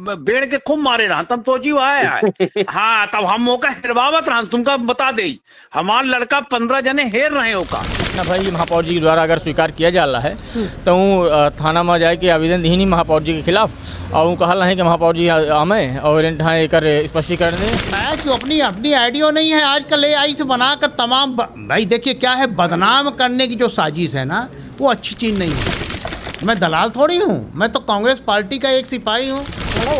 बेड़ के खूब मारे रहा तब सोची है हाँ तब हम मौका हेरवावत रहा तुमका बता दे हमार लड़का 15 जने हेर रहे होका ना भाई महापौर जी के द्वारा अगर स्वीकार किया जा रहा है तो थाना में जाए के आवेदन दी नहीं महापौर जी के खिलाफ और कहल है कि महापौर जी आमे और हाँ एक स्पष्टीकरण दें जो अपनी आइडिया नहीं है आजकल AI से बनाकर तमाम भाई देखिए क्या है बदनाम करने की जो साजिश है ना वो अच्छी चीज़ नहीं है। मैं दलाल थोड़ी हूँ, मैं तो कांग्रेस पार्टी का एक सिपाही हूँ।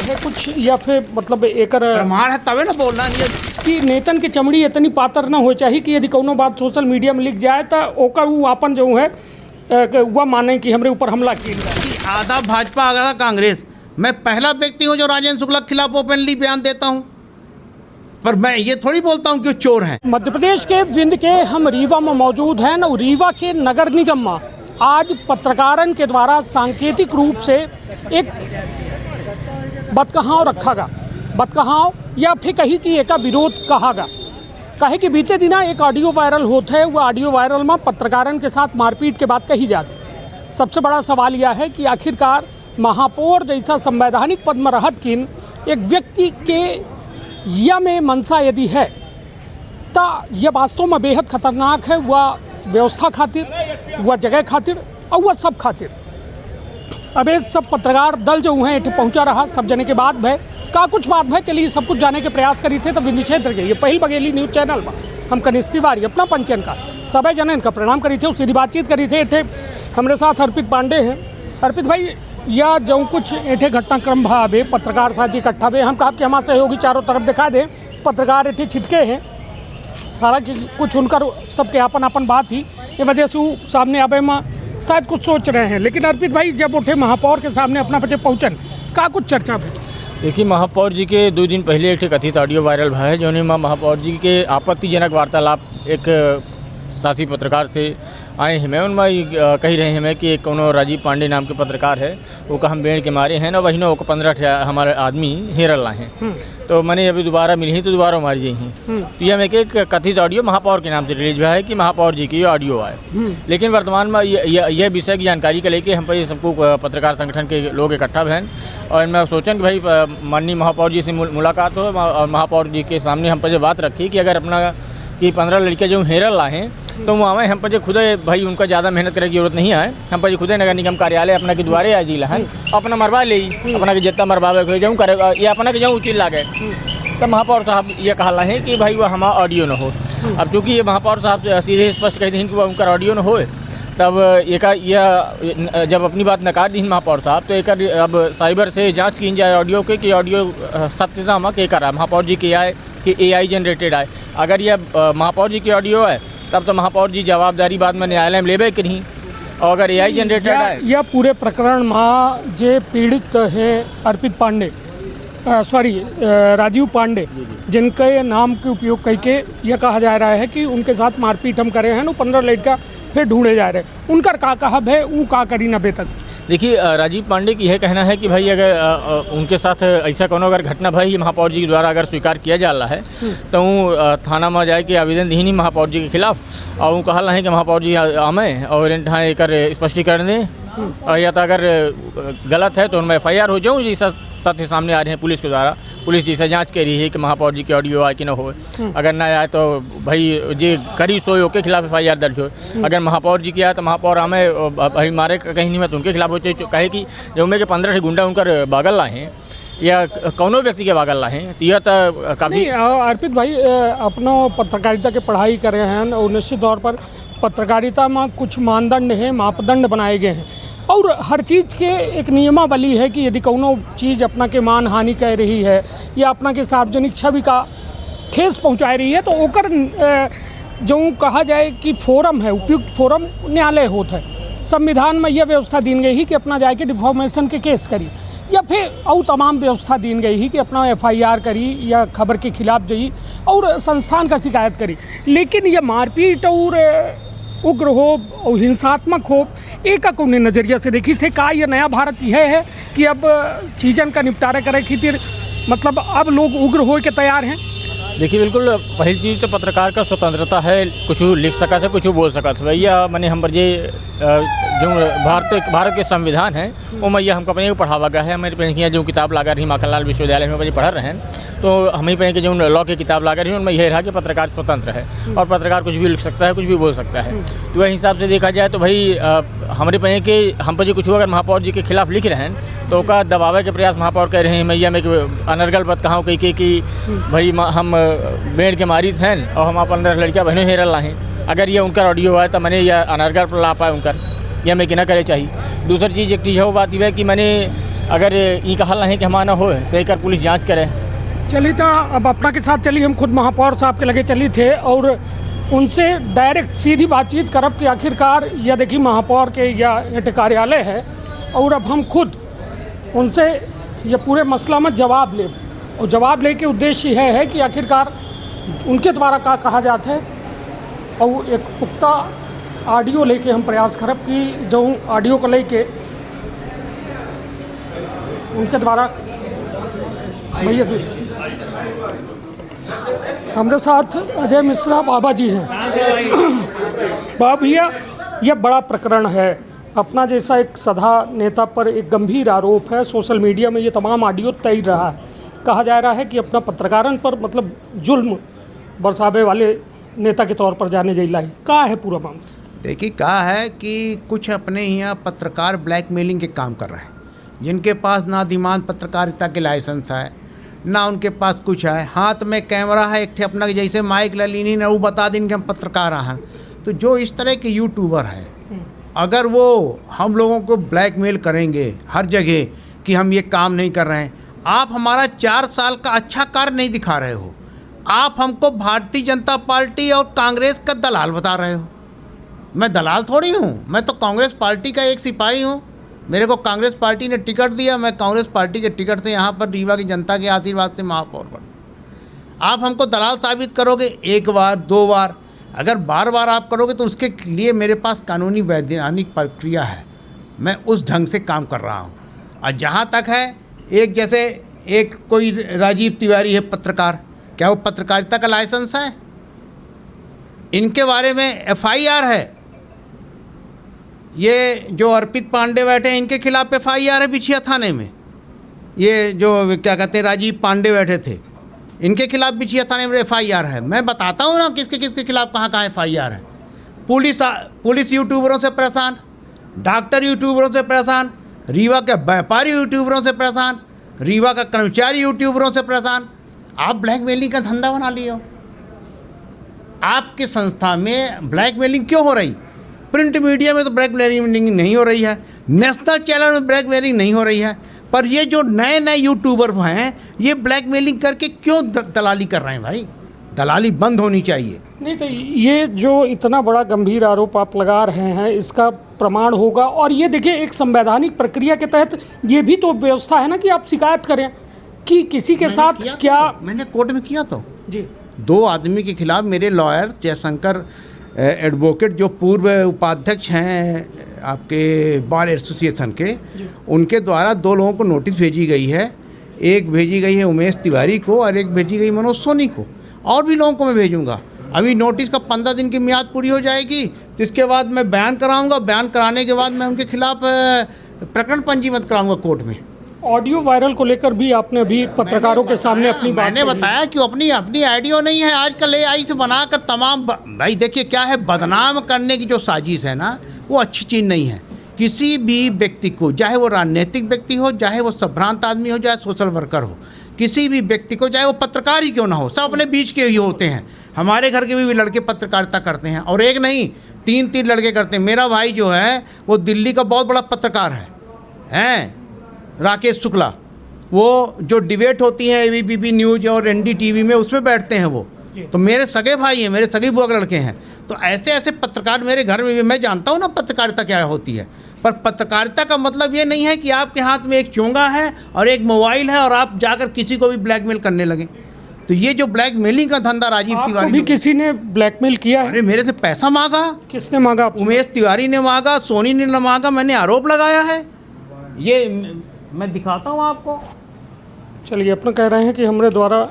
है कुछ या फिर मतलब एक प्रमाण है तबे ना बोलना नहीं कि नेतन के चमड़ी इतनी पातर ना हो चाहिए कि यदि कोनो बात सोशल मीडिया में लिख जाए तो ओकर वो अपन जो है वह माने कि हमारे ऊपर हमला किया। आधा भाजपा आधा कांग्रेस, मैं पहला व्यक्ति हूँ जो राजेंद्र शुक्ला के खिलाफ ओपनली बयान देता हूँ, पर मैं ये थोड़ी बोलता हूँ कि चोर हैं। मध्य प्रदेश के विंध्य के हम रीवा में मौजूद हैं और रीवा के नगर निगम में आज पत्रकारन के द्वारा सांकेतिक रूप से एक बदकहाव रखा गा, बदकहाव या फिर कहीं कि एक विरोध कहा गा। कहे कि बीते दिना एक ऑडियो वायरल होता है, वो ऑडियो वायरल में पत्रकारन के साथ मारपीट के बात कही जाती। सबसे बड़ा सवाल यह है कि आखिरकार महापौर जैसा संवैधानिक पद में रहत किन एक व्यक्ति के यह में मनसा यदि है तो यह वास्तव में बेहद खतरनाक है। वह व्यवस्था खातिर, वह जगह खातिर और वह सब खातिर। अब ये सब पत्रकार दल जो हैं इतने पहुंचा रहा सब जने के बाद भय का कुछ बात भय चलिए सब कुछ जाने के प्रयास करी थे। तो विंध्य क्षेत्र के ये पहल बघेली न्यूज़ चैनल में हम कनिष्ठ तिवारी अपना पंचन का सभी जने इनका प्रणाम करी थे, उससे बातचीत करी थे। इतने हमारे साथ अर्पित पांडे हैं। अर्पित भाई या जो कुछ ऐठे घटनाक्रम भावे पत्रकार साथी इकट्ठा हुए हम कहा कि हमारे सहयोगी चारों तरफ दिखा दें पत्रकार ऐठे छिटके हैं, हालांकि कुछ उनका सबके अपन बात ही ये वजह से वो सामने आवे में शायद कुछ सोच रहे हैं। लेकिन अर्पित भाई जब उठे महापौर के सामने अपना बच्चे पहुँचन का कुछ चर्चा भी देखिए महापौर जी के 2 दिन पहले एक कथित ऑडियो वायरल हुआ है जो महापौर जी के आपत्तिजनक वार्तालाप एक साथी पत्रकार से आए हैं। मैं उनमें कही रहे हैं कि कोनो राजीव पांडे नाम के पत्रकार है वो का हम बेड़ के मारे हैं ना वही ना वो 15 हमारे आदमी हेरल हैं तो मैंने अभी दोबारा मिली तो दोबारा मारी जी हैं। तो यह एक कथित ऑडियो महापौर के नाम से रिलीज हुआ है कि महापौर जी की ये ऑडियो आए। लेकिन वर्तमान में यह विषय की जानकारी के लेके हम पर सबको पत्रकार संगठन के लोग इकट्ठा हैं और मैं सोचन कि भाई माननीय महापौर जी से मुलाकात हो और महापौर जी के सामने हम पर बात रखी कि अगर अपना कि 15 लड़के जो हेरल हैं तो वो आवे हम पर खुद भाई उनका ज़्यादा मेहनत करने की जरूरत नहीं है। हम पर खुद नगर निगम कार्यालय अपना के द्वारे आ जिला है अपना मरवा ले अपना के जितना मरवावे जाऊँ करेगा ये अपना के जाऊँ उचित लागे। तब महापौर साहब ये कहला है कि भाई वह हमारा ऑडियो न हो। अब चूँकि ये महापौर साहब सीधे स्पष्ट कहते हैं कि वह उनका ऑडियो न हो तब यह जब अपनी बात नकार दी महापौर साहब तो एक अब साइबर से जांच की जाए ऑडियो के कि ऑडियो सत्यता में के करा महापौर जी के आए कि AI जनरेटेड आए। अगर यह महापौर जी की ऑडियो है तब तो महापौर जी जवाबदारी बाद में न्यायालय में लेबे करी और अगर AI जनरेटेड है यह पूरे प्रकरण में जे पीड़ित है अर्पित पांडे राजीव पांडे जिनके नाम के उपयोग करके यह कहा जा रहा है कि उनके साथ मारपीट हम करे हैं वो 15 लड़का फिर ढूंढे जा रहे हैं उनका का कहा है वो का करी न बेतक। देखिए राजीव पांडे की यह कहना है कि भाई अगर उनके साथ ऐसा कोनो अगर घटना भाई महापौर जी के द्वारा अगर स्वीकार किया जा रहा है तो वो थाना में जाए के आवेदन दी नहीं महापौर जी के खिलाफ और वो कहल है कि महापौर जी आमे और हाँ एक स्पष्टीकरण दें या तो अगर गलत है तो उनमें FIR हो जाऊँ जैसा तथ्य सामने आ रहे हैं पुलिस के द्वारा। पुलिस जैसा जांच कर रही है कि महापौर जी की ऑडियो आए कि न हो। अगर ना आए तो भाई जे करी सोयो के खिलाफ FIR दर्ज हो। अगर महापौर जी की आए तो महापौर हमें भाई मारे कहीं नहीं मैं तो उनके खिलाफ हो कहे कि जो में के 15 गुंडा उनकर बागल लाए या कौनो व्यक्ति के बागल लाए तो यह तो काफ़ी अर्पित भाई अपना पत्रकारिता के पढ़ाई कर रहे हैं और निश्चित तौर पर पत्रकारिता में कुछ मानदंड है मापदंड बनाए गए हैं और हर चीज़ के एक नियमावली है कि यदि कोनो चीज़ अपना के मान हानि कर रही है या अपना के सार्वजनिक छवि का ठेस पहुंचा रही है तो ओकर जो कहा जाए कि फोरम है उपयुक्त फोरम न्यायालय होता है। संविधान में यह व्यवस्था दी गई है कि अपना जाए के डिफॉर्मेशन के केस करी या फिर और तमाम व्यवस्था दी गई है कि अपना FIR करी या खबर के खिलाफ जाई और संस्थान का शिकायत करी। लेकिन यह मारपीट और उग्र हो और हिंसात्मक हो एक कौन नज़रिया से देखी थे का ये नया भारत यह है कि अब चीज़न का निपटारा करे खातिर मतलब अब लोग उग्र हो के तैयार हैं। देखिए बिल्कुल पहली चीज़ तो पत्रकार का स्वतंत्रता है, कुछ लिख सका था कुछ बोल सका था भैया मैंने हम पर जो भारत के संविधान है वो मैया हमको अपने को पढ़ावा गया है। हमारे पे जो किताब लागा रही माखनलाल विश्वविद्यालय में पढ़ रहे हैं, तो हमें पे जो लॉ की किताब लागा रही उनमें यह रहा कि पत्रकार स्वतंत्र है और पत्रकार कुछ भी लिख सकता है, कुछ भी बोल सकता है। तो वही हिसाब से देखा जाए तो भाई हमारे पे कि हम पर जो कुछ अगर महापौर जी के खिलाफ लिख रहे हैं तो का दबावे के प्रयास महापौर कर रहे हैं। मैया में अनर्गल बात कहाँ कही कि भाई हम बेड़ के मारी थे और हम अपन लड़कियाँ बहनों हेरल लाएँ। अगर ये उनका ऑडियो है तो मैंने यह अनर्गल पर ला पाए उनकर, यह मैं ना करे चाहिए। दूसरी चीज़ एक चीज़ है वो बात यह है कि मैंने अगर ये कहा नहीं कि हमारा हो तो एक पुलिस जांच करे। चलिए तो अब अपना के साथ चलिए, हम खुद महापौर साहब के लगे चली थे और उनसे डायरेक्ट सीधी बातचीत करब कि आखिरकार यह देखिए महापौर के या कार्यालय है और अब हम खुद उनसे ये पूरे मसला में जवाब ले, और जवाब ले के उद्देश्य यह है कि आखिरकार उनके द्वारा क्या कहा जाता है और एक पुख्ता ऑडियो लेके हम प्रयास करब कि जो ऑडियो को लेके उनके द्वारा भैया हमारे साथ अजय मिश्रा बाबा जी हैं। बाबा भैया, यह बड़ा प्रकरण है, अपना जैसा एक सदा नेता पर एक गंभीर आरोप है, सोशल मीडिया में ये तमाम ऑडियो तैर रहा है, कहा जा रहा है कि अपना पत्रकारन पर मतलब जुल्म बरसावे वाले नेता के तौर पर जाने जाइला है। क्या है पूरा मामला? देखिए कहा है कि कुछ अपने यहाँ पत्रकार ब्लैकमेलिंग के काम कर रहे हैं, जिनके पास ना अधिमान पत्रकारिता के लाइसेंस है ना उनके पास कुछ है, हाथ में कैमरा है एक ठे अपना जैसे माइक ललीनी ना वो बता दें कि हम पत्रकार हैं। तो जो इस तरह के यूट्यूबर हैं अगर वो हम लोगों को ब्लैकमेल करेंगे हर जगह कि हम ये काम नहीं कर रहे हैं, आप हमारा 4 साल का अच्छा कार्य नहीं दिखा रहे हो, आप हमको भारतीय जनता पार्टी और कांग्रेस का दलाल बता रहे हो। मैं दलाल थोड़ी हूँ, मैं तो कांग्रेस पार्टी का एक सिपाही हूँ। मेरे को कांग्रेस पार्टी ने टिकट दिया, मैं कांग्रेस पार्टी के टिकट से यहाँ पर रीवा की जनता के आशीर्वाद से महापौर बना। आप हमको दलाल साबित करोगे 1 बार 2 बार, अगर बार बार आप करोगे तो उसके लिए मेरे पास कानूनी वैधानिक प्रक्रिया है, मैं उस ढंग से काम कर रहा हूँ। और जहाँ तक है एक जैसे एक कोई राजीव तिवारी है पत्रकार, क्या वो पत्रकारिता का लाइसेंस है? इनके बारे में FIR है। ये जो अर्पित पांडे बैठे हैं इनके खिलाफ FIR है बिछिया थाने में। ये जो क्या कहते हैं राजीव पांडे बैठे थे इनके खिलाफ बिछिया थाने में FIR है। मैं बताता हूँ ना किसके किसके खिलाफ कहाँ कहाँ FIR है। पुलिस यूट्यूबरों से परेशान, डॉक्टर यूट्यूबरों से परेशान, रीवा के व्यापारी यूट्यूबरों से परेशान, रीवा का कर्मचारी यूट्यूबरों से परेशान। आप ब्लैकमेलिंग का धंधा बना लिए हो। आपकी संस्था में ब्लैकमेलिंग क्यों हो रही? प्रिंट मीडिया में तो ब्लैकमेलिंग नहीं हो रही है, नेशनल चैनल में ब्लैकमेलिंग नहीं हो रही है, पर ये जो नए नए यूट्यूबर हैं ये ब्लैकमेलिंग करके क्यों दलाली कर रहे हैं? भाई दलाली बंद होनी चाहिए। नहीं तो ये जो इतना बड़ा गंभीर आरोप आप लगा रहे हैं इसका प्रमाण होगा, और ये देखिए एक संवैधानिक प्रक्रिया के तहत ये भी तो व्यवस्था है ना कि आप शिकायत करें कि किसी के साथ क्या। मैंने कोर्ट में किया तो जी 2 आदमी के खिलाफ मेरे लॉयर जयशंकर एडवोकेट जो पूर्व उपाध्यक्ष हैं आपके बार एसोसिएशन के, उनके द्वारा 2 लोगों को नोटिस भेजी गई है। एक भेजी गई है उमेश तिवारी को और एक भेजी गई मनोज सोनी को, और भी लोगों को मैं भेजूंगा। अभी नोटिस का 15 दिन की मियाद पूरी हो जाएगी, तो इसके बाद मैं बयान कराऊंगा। बयान कराने के बाद मैं उनके खिलाफ प्रकरण पंजीबद्ध कराऊंगा कोर्ट में। ऑडियो वायरल को लेकर भी आपने अभी पत्रकारों के सामने अपनी बात मैंने बताया कि अपनी ऑडियो नहीं है, आजकल AI से बनाकर तमाम भाई देखिए क्या है, बदनाम करने की जो साजिश है ना वो अच्छी चीज़ नहीं है। किसी भी व्यक्ति को, चाहे वो राजनीतिक व्यक्ति हो, चाहे वो संभ्रांत आदमी हो, चाहे सोशल वर्कर हो, किसी भी व्यक्ति को, चाहे वो पत्रकार ही क्यों ना हो, सब अपने बीच के ही होते हैं। हमारे घर के भी लड़के पत्रकारिता करते हैं, और एक नहीं 3 लड़के करते हैं। मेरा भाई जो है वो दिल्ली का बहुत बड़ा पत्रकार है राकेश शुक्ला। वो जो डिबेट होती है ABP न्यूज़ और NDTV में उसमें बैठते हैं वो, तो मेरे सगे भाई हैं, मेरे सगे बुआ के लड़के हैं। तो ऐसे ऐसे पत्रकार मेरे घर में भी, मैं जानता हूँ ना पत्रकारिता क्या होती है। पर पत्रकारिता का मतलब ये नहीं है कि आपके हाथ में एक चोंगा है और एक मोबाइल है और आप जाकर किसी को भी ब्लैकमेल करने लगे। तो ये जो ब्लैकमेलिंग का धंधा राजीव तिवारी भी किसी ने ब्लैकमेल किया है? अरे मेरे से पैसा मांगा। किसने मांगा? उमेश तिवारी ने मांगा, सोनी ने मांगा, मैंने आरोप लगाया है। ये मैं दिखाता हूँ आपको। चलिए, अपना कह रहे हैं कि हमारे द्वारा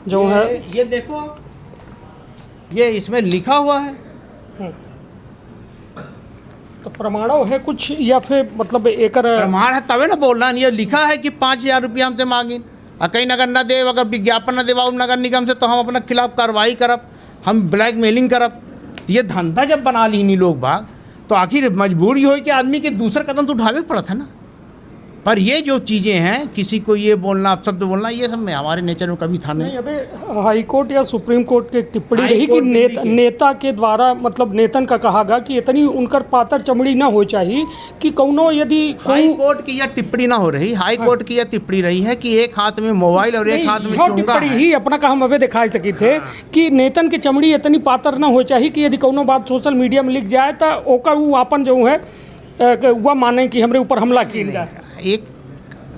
जो है ये देखो, ये इसमें लिखा हुआ है। तो प्रमाणव है कुछ या फिर मतलब एक प्रमाण है तबे ना बोलना। नहीं, ये लिखा है कि 5,000 रुपया हमसे मांगी, कहीं नगर न दे, अगर विज्ञापन न देवा नगर निगम से तो हम अपने खिलाफ कार्रवाई करब, हम ब्लैकमेलिंग करब। ये धंधा जब बना ली नहीं लोग बाग, तो आखिर मजबूरी हो कि आदमी के दूसरा कदम तो उठावे पड़ा था ना। पर ये जो चीज़ें हैं, किसी को ये बोलना, शब्द बोलना, ये सब में हमारे नेचर में कभी था नहीं। अबे हाई कोर्ट या सुप्रीम कोर्ट की एक टिप्पणी रही कि नेता के द्वारा मतलब नेतन का कहा गया कि इतनी उनकर पातर चमड़ी ना हो चाहिए कि कौनो यदि हाई कोर्ट की यह टिप्पणी ना हो रही, हाई कोर्ट की यह टिप्पणी रही है कि एक हाथ में मोबाइल और एक हाथ में चोंगा टिप्पणी है। ही अपना का हम अबे दिखाई सकी थे कि नेतन की चमड़ी इतनी पातर ना हो चाहिए कि यदि कौनो बात सोशल मीडिया में लिख जाए तो ओकर वो अपन जो है वह माने कि हमरे ऊपर हमला किया जाए। एक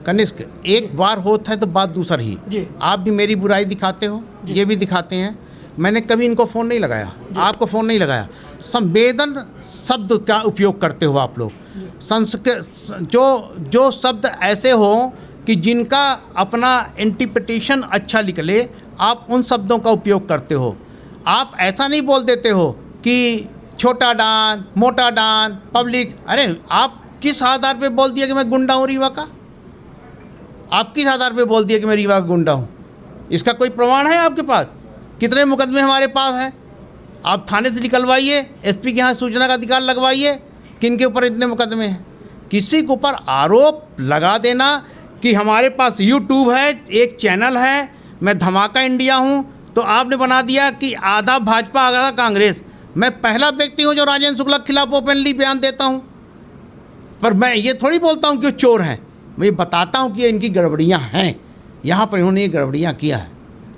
कनिष्क, एक बार होता है तो बात दूसर ही। आप भी मेरी बुराई दिखाते हो, ये भी दिखाते हैं। मैंने कभी इनको फ़ोन नहीं लगाया, आपको फ़ोन नहीं लगाया। संवेदन शब्द का उपयोग करते हो आप लोग। संस्कृत जो शब्द ऐसे हो कि जिनका अपना इंटरप्रिटेशन अच्छा निकले, आप उन शब्दों का उपयोग करते हो। आप ऐसा नहीं बोल देते हो कि छोटा डान, मोटा डान, पब्लिक। अरे आप किस आधार पे बोल दिया कि मैं गुंडा हूँ रीवा का? आप किस आधार पे बोल दिया कि मैं रीवा का गुंडा हूँ? इसका कोई प्रमाण है आपके पास? कितने मुकदमे हमारे पास हैं? आप थाने से निकलवाइए, एसपी के यहाँ सूचना का अधिकार लगवाइए, किन के ऊपर इतने मुकदमे हैं। किसी के ऊपर आरोप लगा देना कि हमारे पास यूट्यूब है, एक चैनल है, मैं धमाका इंडिया हूँ, तो आपने बना दिया कि आधा भाजपा आधा कांग्रेस। मैं पहला व्यक्ति हूँ जो राजेंद्र शुक्ला के खिलाफ ओपनली बयान देता हूँ। पर मैं ये थोड़ी बोलता हूँ कि वो चोर हैं, मैं ये बताता हूँ कि इनकी गड़बड़ियाँ हैं, यहाँ पर इन्होंने ये गड़बड़ियाँ किया है।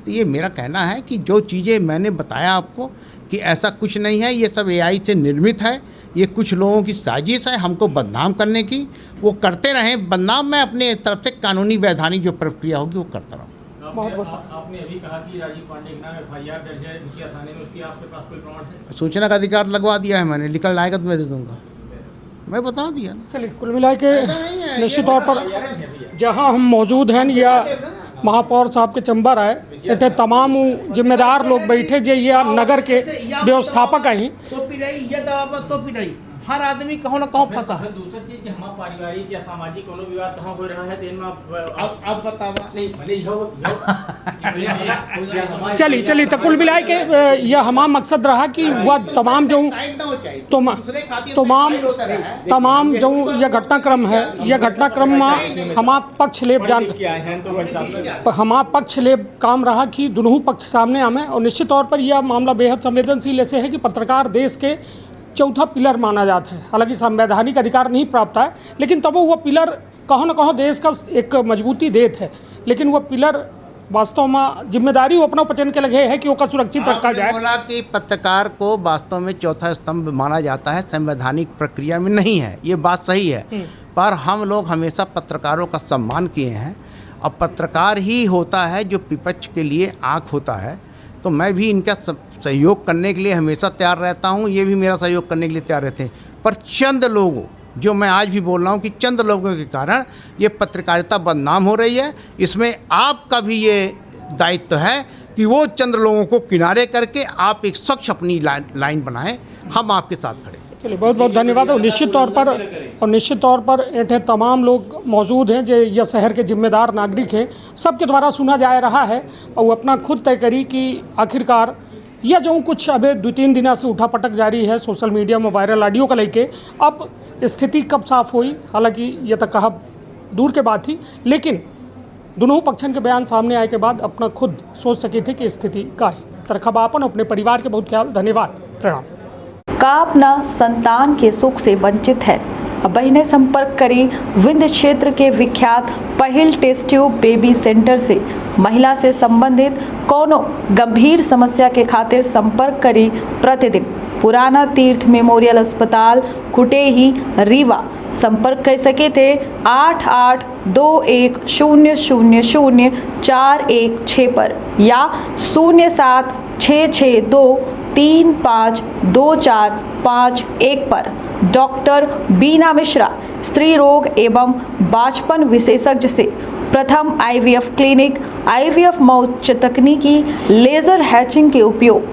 तो ये मेरा कहना है कि जो चीज़ें मैंने बताया आपको कि ऐसा कुछ नहीं है, ये सब एआई से निर्मित है, ये कुछ लोगों की साजिश है हमको बदनाम करने की। वो करते रहें बदनाम, मैं अपने तरफ से कानूनी वैधानिक जो प्रक्रिया होगी वो करता रहूँ। आपने अभी कहा कि राजीव पांडे के नाम एफआईआर दर्ज है दूसरी थाने में, उसकी आपके पास कोई प्रमाण है? सूचना का अधिकार लगवा दिया है मैंने, निकल आएगा तो मैं दे दूँगा, मैं बता दिया। चलिए, कुल मिला के निश्चित तौर पर जहां हम मौजूद हैं या महापौर साहब के चंबर है, इतने तमाम जिम्मेदार लोग बैठे जे या नगर के व्यवस्थापक हैं। टोपी रही, ये दवा टोपी रही, हर आदमी कहो ना कहो फंसा है। दूसरी चीज कि हमारा पारिवारिक या सामाजिक कोनो विवाद कहाँ हो रहा है, तेन में अब बतावा नहीं भले चलिए तो कुल मिला के यह हमारा मकसद रहा कि वह तमाम जो तमाम जो यह घटनाक्रम है, यह घटनाक्रम में हमारा पक्ष लेब जान हमारा पक्ष लेब काम रहा कि दोनों पक्ष सामने आवे। और निश्चित तौर पर यह मामला बेहद संवेदनशील ऐसे है कि पत्रकार देश के चौथा पिलर माना जाता है। हालांकि संवैधानिक अधिकार नहीं प्राप्त है, लेकिन तब वह पिलर कहो न कहो देश का एक मजबूती देत है। लेकिन वह पिलर वास्तव में जिम्मेदारी अपना पचन के लगे है कि वो सुरक्षित रखा जाए। बोला कि पत्रकार को वास्तव में चौथा स्तंभ माना जाता है, संवैधानिक प्रक्रिया में नहीं है, ये बात सही है। पर हम लोग हमेशा पत्रकारों का सम्मान किए हैं। अब पत्रकार ही होता है जो विपक्ष के लिए आँख होता है, तो मैं भी इनका सहयोग करने के लिए हमेशा तैयार रहता हूँ, ये भी मेरा सहयोग करने के लिए तैयार रहते हैं। पर चंद लोगों, जो मैं आज भी बोल रहा हूँ कि चंद लोगों के कारण ये पत्रकारिता बदनाम हो रही है। इसमें आपका भी ये दायित्व है कि वो चंद लोगों को किनारे करके आप एक स्वच्छ अपनी लाइन बनाएं, हम आपके साथ खड़े। चलिए, बहुत बहुत धन्यवाद। और निश्चित तौर पर ऐसे तमाम लोग मौजूद हैं जो यह शहर के जिम्मेदार नागरिक हैं, सबके द्वारा सुना जा रहा है और अपना खुद तय करी कि आखिरकार यह जो कुछ अभी 2-3 दिनों से उठापटक जारी है सोशल मीडिया में वायरल ऑडियो को लेके, अब स्थिति कब साफ हुई, हालांकि यह तो कहा दूर के बात थी, लेकिन दोनों पक्षन के बयान सामने आए के बाद अपना खुद सोच सके थे कि स्थिति का है। तरखबापन अपने परिवार के बहुत ख्याल, धन्यवाद, प्रणाम। का अपना संतान के सुख से वंचित है? अब ने संपर्क करी विंध्य क्षेत्र के विख्यात पहिल टेस्ट ट्यूब बेबी सेंटर से। महिला से संबंधित कोनो गंभीर समस्या के खातिर संपर्क करी प्रतिदिन पुराना तीर्थ मेमोरियल अस्पताल कुटेही रीवा। संपर्क कर सके थे 8821000416 पर या 076623524551 पर। डॉक्टर बीना मिश्रा, स्त्री रोग एवं बांझपन विशेषज्ञ से प्रथम IVF क्लिनिक, IVF मौत तकनीकी, लेजर हैचिंग के उपयोग,